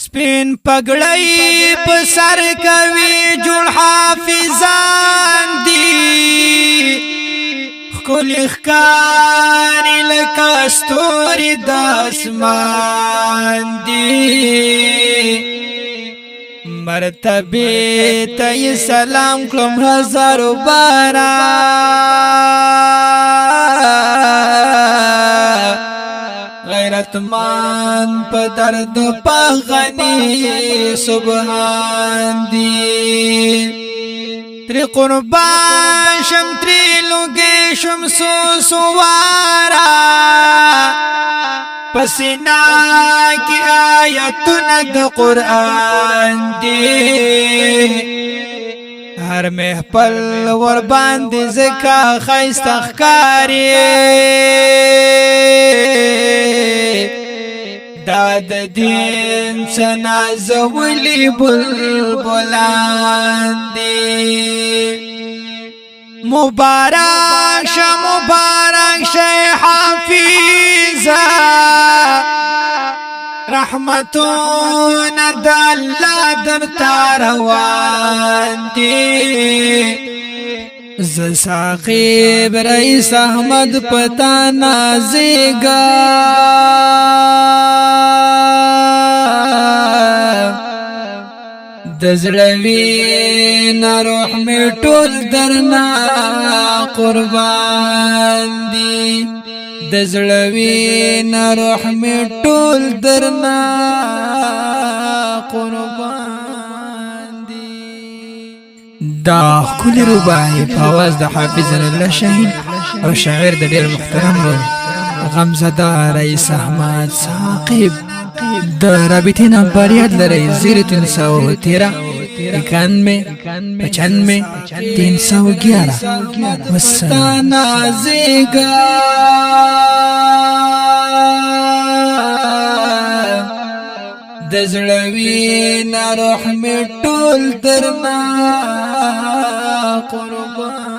سپین پګړی په سر کوي جوړ حافظان دي خل اخکار لکه ستوري د اسمان دي مرتبه ته سلام کړم هزارو بارا غیرتمان په درد په غنی سبحان دی تری قربان شم تری لوګې شم سوارا پسینا کی آیتونه د قران دی هر محفل ور باندې زکا خیست اخکاری داد دین سنا زولی بلبلان دی مبارک شی حافظا رحمتون د الله درته روان دي ز ساقب رئیس احمد پتا نازیگا دزړوی نه روح می ټول درنا قربان دي دزړوی نه روح می ټول درنا قربان دي دا کلی رباعی په आवाज د حافظ الله شاهین او شاعر د ډیر محترم غمزده رئیس احمد ثاقب د رابطې نمبر یاد لرئ 0313 91 95 311 والسلام نازیگا دزړوی نه روح می ټول درنا قربان